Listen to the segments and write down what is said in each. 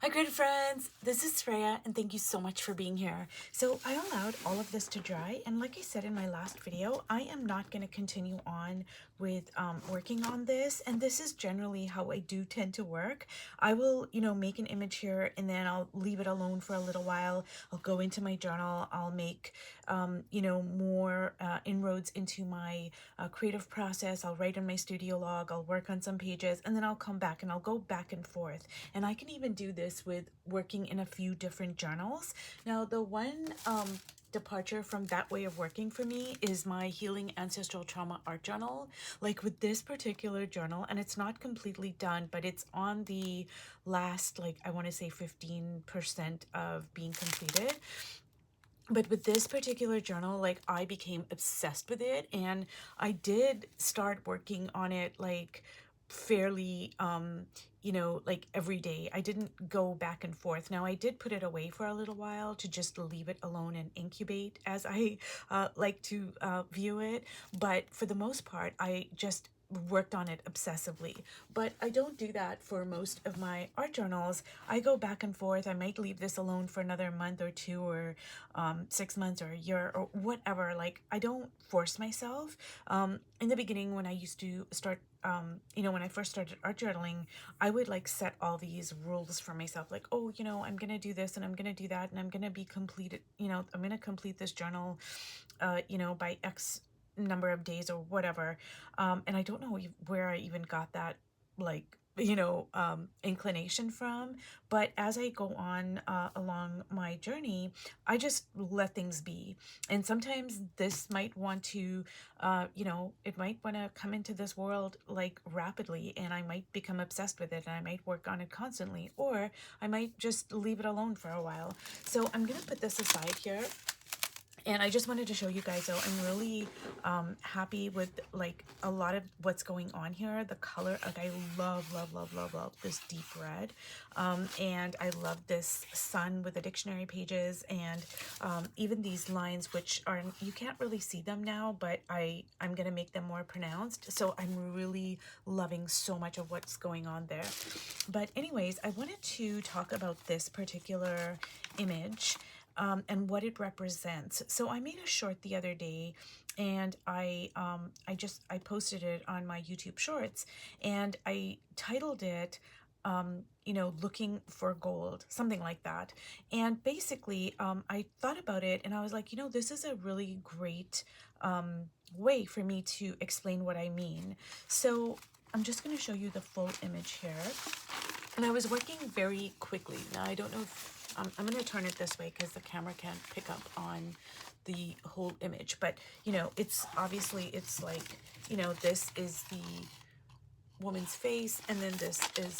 Hi, great friends. This is Freya, and thank you so much for being here. So I allowed all of this to dry, and like I said in my last video, I am not going to continue on with working on this, and this is generally how I do tend to work. I will, make an image here, and then I'll leave it alone for a little while. I'll go into my journal. I'll make, more inroads into my creative process. I'll write in my studio log. I'll work on some pages, and then I'll come back, and I'll go back and forth. And I can even do this with working in a few different journals. Now, the one departure from that way of working for me is my Healing Ancestral Trauma art journal. Like with this particular journal, and it's not completely done, but it's on the last, like, I want to say 15% of being completed. But with this particular journal, like, I became obsessed with it, and I did start working on it like fairly like every day. I didn't go back and forth. Now, I did put it away for a little while to just leave it alone and incubate, as I like to view it, but for the most part I just worked on it obsessively. But I don't do that for most of my art journals. I go back and forth. I might leave this alone for another month or two, or 6 months or a year or whatever. Like, I don't force myself. In the beginning, when I used to start when I first started art journaling, I would like set all these rules for myself, like, oh, I'm gonna do this and I'm gonna do that, and I'm gonna be completed, I'm gonna complete this journal by X number of days or whatever. And I don't know where I even got that, like, inclination from. But as I go on along my journey, I just let things be. And sometimes this might want to, it might want to come into this world like rapidly, and I might become obsessed with it, and I might work on it constantly, or I might just leave it alone for a while. So I'm going to put this aside here. And I just wanted to show you guys, though, I'm really happy with like a lot of what's going on here. The color, like, I love this deep red. And I love this sun with the dictionary pages, and even these lines, which are, you can't really see them now, but I'm going to make them more pronounced. So I'm really loving so much of what's going on there. But anyways, I wanted to talk about this particular image and what it represents. So I made a short the other day, and I posted it on my YouTube Shorts, and I titled it looking for gold, something like that. And basically, I thought about it, and I was like, this is a really great way for me to explain what I mean. So I'm just going to show you the full image here. And I was working very quickly. Now, I don't know if I'm going to turn it this way because the camera can't pick up on the whole image. But, it's obviously, it's like, this is the woman's face, and then this is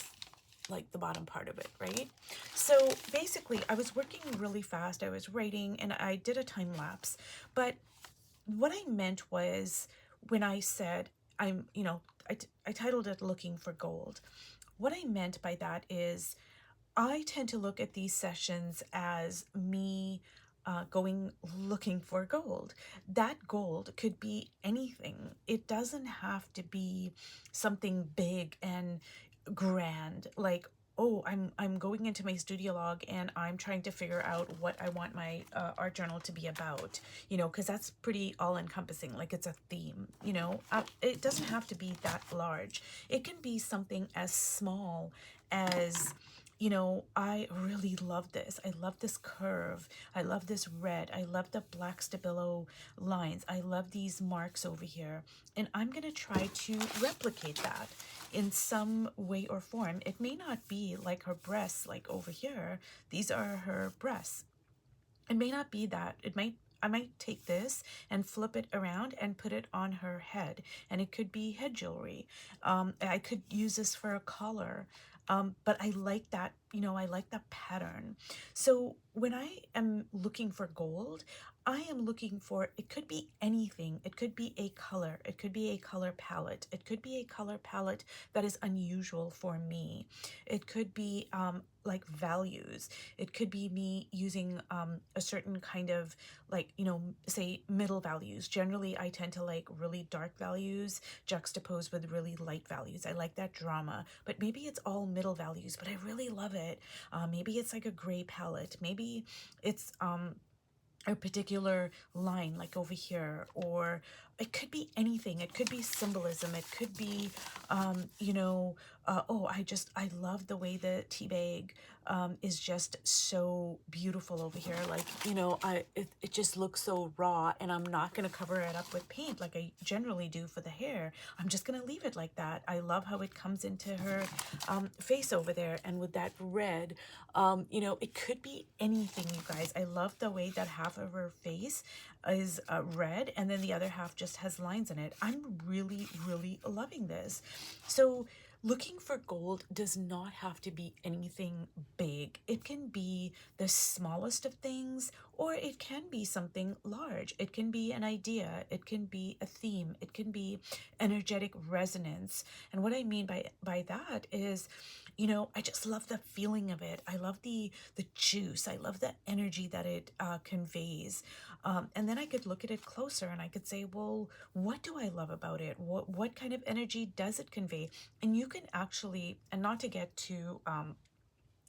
like the bottom part of it, right? So basically, I was working really fast. I was writing, and I did a time lapse. But what I meant was, when I said I titled it Looking for Gold, what I meant by that is, I tend to look at these sessions as me going looking for gold. That gold could be anything. It doesn't have to be something big and grand, like, oh, I'm going into my studio log and I'm trying to figure out what I want my art journal to be about, because that's pretty all encompassing. Like, it's a theme, it doesn't have to be that large. It can be something as small as, I really love this. I love this curve. I love this red. I love the black stabilo lines. I love these marks over here. And I'm going to try to replicate that in some way or form. It may not be like her breasts, like over here. These are her breasts. It may not be that. I might take this and flip it around and put it on her head, and it could be head jewelry. I could use this for a collar. But I like that, I like that pattern. So when I am looking for gold, I am looking for, it could be anything. It could be a color. It could be a color palette. It could be a color palette that is unusual for me. It could be like values. It could be me using a certain kind of, like, say middle values. Generally, I tend to like really dark values juxtaposed with really light values. I like that drama, but maybe it's all middle values, but I really love it. Maybe it's like a gray palette. Maybe it's a particular line like over here, or it could be anything. It could be symbolism. It could be oh, I love the way the tea bag is just so beautiful over here. Like, it just looks so raw, and I'm not going to cover it up with paint like I generally do for the hair. I'm just going to leave it like that. I love how it comes into her face over there, and with that red, it could be anything, you guys. I love the way that half of her face is red, and then the other half just has lines in it. I'm really, really loving this. So looking for gold does not have to be anything big. It can be the smallest of things, or it can be something large. It can be an idea. It can be a theme. It can be energetic resonance. And what I mean by that is, I just love the feeling of it. I love the juice. I love the energy that it conveys. And then I could look at it closer and I could say, well, what do I love about it? What kind of energy does it convey? And you can actually, and not to get too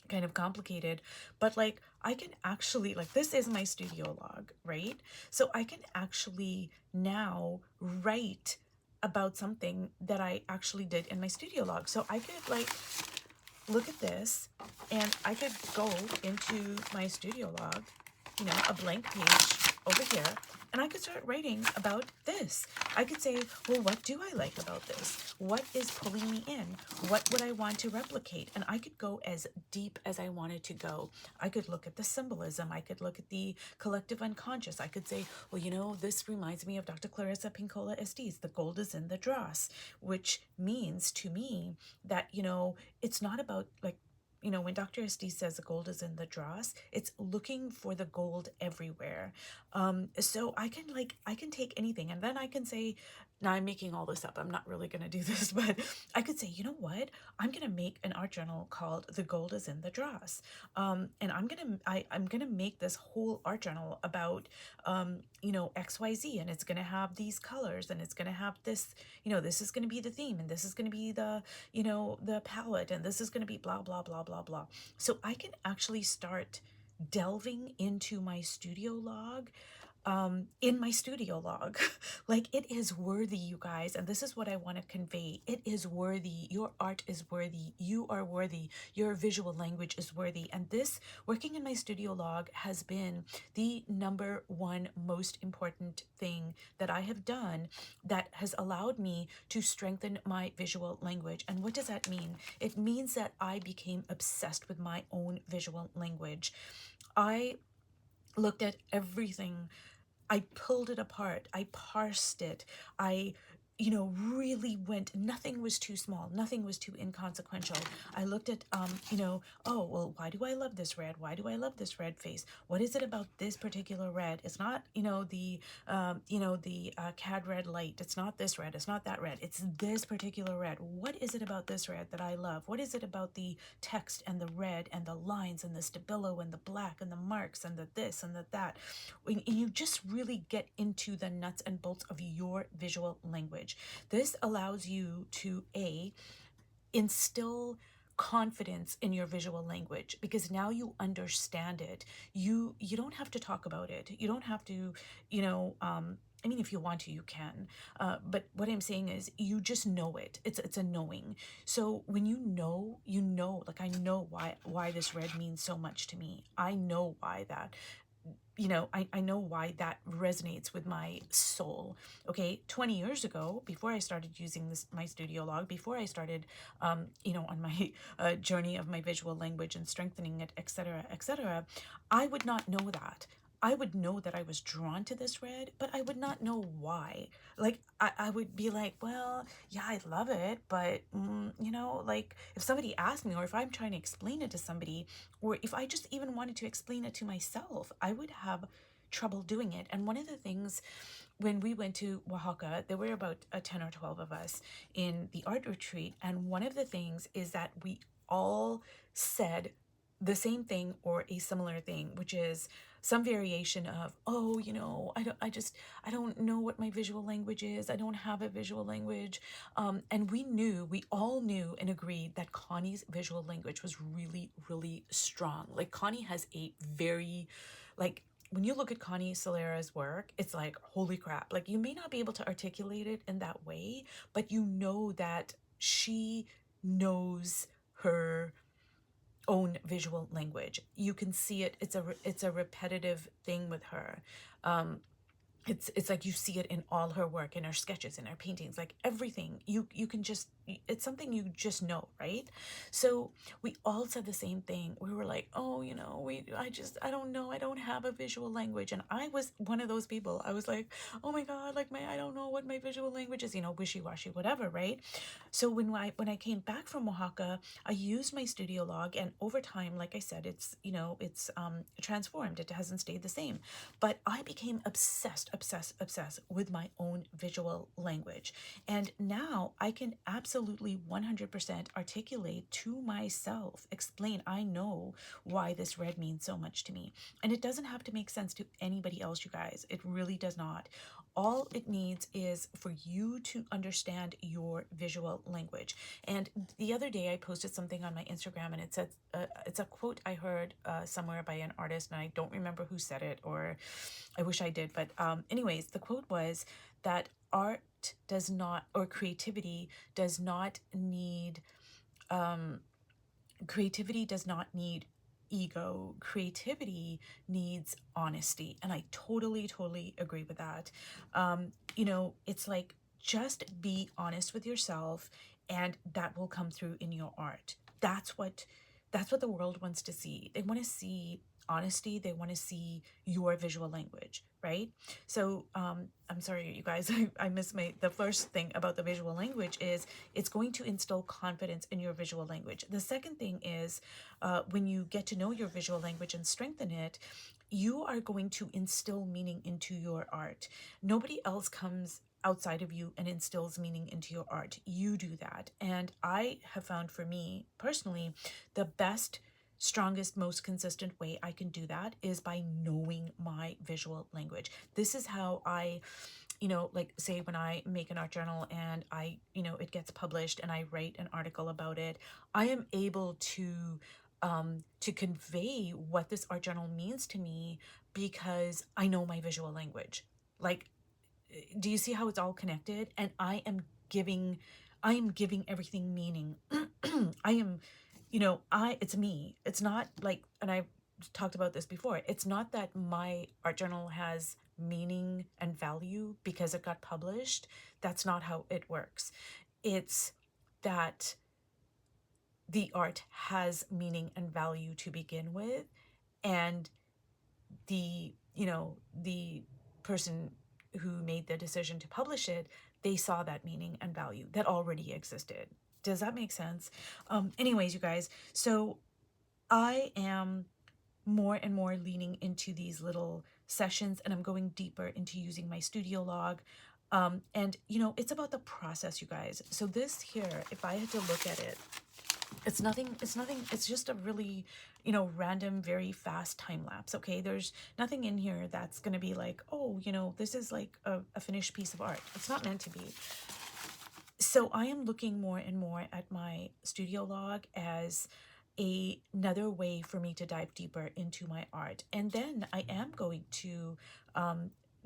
kind of complicated, but like I can actually, like, this is my studio log, right? So I can actually now write about something that I actually did in my studio log. So I could like look at this, and I could go into my studio log, a blank page over here, and I could start writing about this. I could say, well, what do I like about this? What is pulling me in? What would I want to replicate? And I could go as deep as I wanted to go. I could look at the symbolism. I could look at the collective unconscious. I could say, well, this reminds me of Dr. Clarissa Pinkola Estes, the gold is in the dross, which means to me that, it's not about like, when Dr. Estes says the gold is in the dross, it's looking for the gold everywhere. So I can take anything, and then I can say, now I'm making all this up. I'm not really going to do this, but I could say, you know what? I'm going to make an art journal called The Gold is in the Dross. And I'm going to make this whole art journal about, XYZ, and it's going to have these colors, and it's going to have this, this is going to be the theme, and this is going to be the palette, and this is going to be blah, blah, blah, blah, blah. So I can actually start delving into my studio log, in my studio log. Like, it is worthy, you guys, and this is what I want to convey. It is worthy. Your art is worthy. You are worthy. Your visual language is worthy. And this, working in my studio log, has been the number one most important thing that I have done that has allowed me to strengthen my visual language. And what does that mean? It means that I became obsessed with my own visual language. I looked at everything. I pulled it apart. I parsed it. I, really went, nothing was too small. Nothing was too inconsequential. I looked at, oh, well, why do I love this red? Why do I love this red face? What is it about this particular red? It's not, the cad red light. It's not this red. It's not that red. It's this particular red. What is it about this red that I love? What is it about the text and the red and the lines and the stabilo and the black and the marks and the this and the that? And you just really get into the nuts and bolts of your visual language. This allows you to instill confidence in your visual language, because now you understand it. You don't have to talk about it. You don't have to, I mean, if you want to, you can. But what I'm saying is, you just know it. It's a knowing. So when like, I know why this red means so much to me. I know why that. I know why that resonates with my soul. Okay, 20 years ago, before I started using my studio log, before I started, on my journey of my visual language and strengthening it, etc., I would not know that. I would know that I was drawn to this red, but I would not know why. Like, I would be like, well, yeah, I love it, but, like, if somebody asked me, or if I'm trying to explain it to somebody, or if I just even wanted to explain it to myself, I would have trouble doing it. And one of the things, when we went to Oaxaca, there were about 10 or 12 of us in the art retreat. And one of the things is that we all said the same thing or a similar thing, which is some variation of, oh, I don't know what my visual language is. I don't have a visual language. And we all knew and agreed that Connie's visual language was really, really strong. Like, Connie has a very, like, when you look at Connie Solera's work, it's like, holy crap. Like, you may not be able to articulate it in that way, but you know that she knows her own visual language. You can see it. It's a repetitive thing with her. It's like you see it in all her work, in her sketches, in her paintings, like everything. You can just, it's something you just know, right? So we all said the same thing. We were like, oh, I don't know, I don't have a visual language. And I was one of those people. I was like, oh my God, like, I don't know what my visual language is, wishy-washy, whatever, right? So when I came back from Oaxaca, I used my studio log, and over time, like I said, it's transformed. It hasn't stayed the same. But I became obsessed with my own visual language. And now I can absolutely 100% articulate to myself, explain, I know why this red means so much to me. And it doesn't have to make sense to anybody else, you guys. It really does not. All it needs is for you to understand your visual language. And the other day I posted something on my Instagram, and it said, it's a quote I heard somewhere by an artist, and I don't remember who said it, or I wish I did. But anyways, the quote was that art does not, or creativity does not need ego. Creativity needs honesty. And I totally agree with that. It's like, just be honest with yourself, and that will come through in your art. That's what the world wants to see. They want to see honesty. They want to see your visual language, right? So I'm sorry, you guys, I missed the first thing about the visual language is it's going to instill confidence in your visual language. The second thing is, when you get to know your visual language and strengthen it, you are going to instill meaning into your art. Nobody else comes outside of you and instills meaning into your art. You do that. And I have found, for me personally, the best, strongest, most consistent way I can do that is by knowing my visual language. This is how I, like, say when I make an art journal and it gets published and I write an article about it, I am able to convey what this art journal means to me because I know my visual language. Like, do you see how it's all connected? And I am giving everything meaning. I am, it's me. It's not like, and I've talked about this before, it's not that my art journal has meaning and value because it got published. That's not how it works. It's that the art has meaning and value to begin with, and the person who made the decision to publish it, they saw that meaning and value that already existed. Does that make sense? Anyways, you guys, so I am more and more leaning into these little sessions, and I'm going deeper into using my studio log. And it's about the process, you guys. So this here, if I had to look at it, it's nothing, it's just a really, random, very fast time lapse, okay? There's nothing in here that's going to be like, oh, this is like a finished piece of art. It's not meant to be. So I am looking more and more at my studio log as another way for me to dive deeper into my art. And then I am going to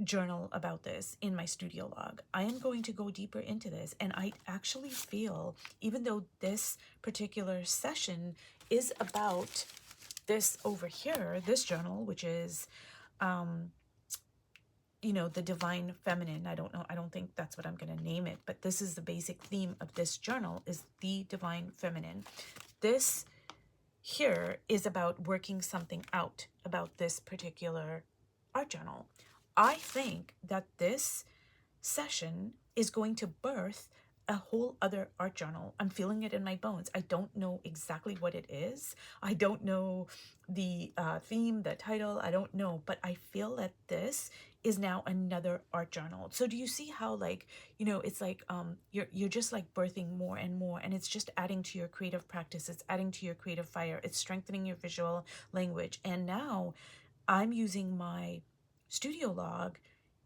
journal about this in my studio log. I am going to go deeper into this, and I actually feel, even though this particular session is about this over here, this journal, which is the divine feminine. I don't think that's what I'm going to name it, but this is the basic theme of this journal, is the divine feminine. This here is about working something out about this particular art journal. I think that this session is going to birth a whole other art journal. I'm feeling it in my bones. I don't know exactly what it is. I don't know the theme, the title. I don't know, but I feel that this is now another art journal. So do you see how, like, you know, it's like you're just like birthing more and more, and it's just adding to your creative practice. It's adding to your creative fire. It's strengthening your visual language. And now I'm using my studio log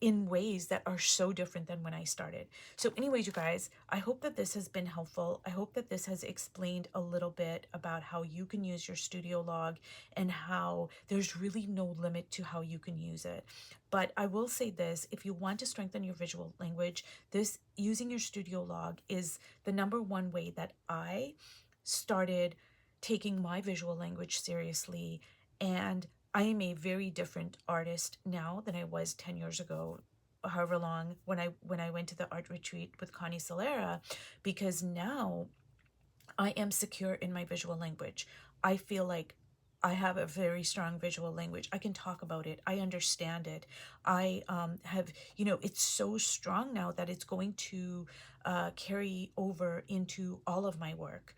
in ways that are so different than when I started. So anyways, you guys, I hope that this has been helpful. I hope that this has explained a little bit about how you can use your studio log and how there's really no limit to how you can use it. But I will say this, if you want to strengthen your visual language, this using your studio log is the number one way that I started taking my visual language seriously. And I am a very different artist now than I was 10 years ago, however long, when I went to the art retreat with Connie Solera, because now I am secure in my visual language. I feel like I have a very strong visual language. I can talk about it. I understand it. I have, you know, it's so strong now that it's going to carry over into all of my work.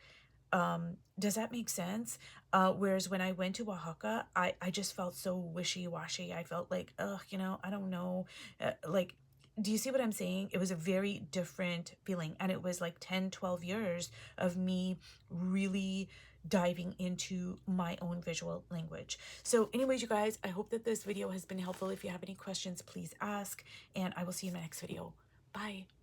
Does that make sense? Whereas when I went to Oaxaca, I just felt so wishy-washy. I felt like, ugh, you know, I don't know. Like, do you see what I'm saying? It was a very different feeling. And it was like 10, 12 years of me really diving into my own visual language. So anyways, you guys, I hope that this video has been helpful. If you have any questions, please ask, and I will see you in my next video. Bye.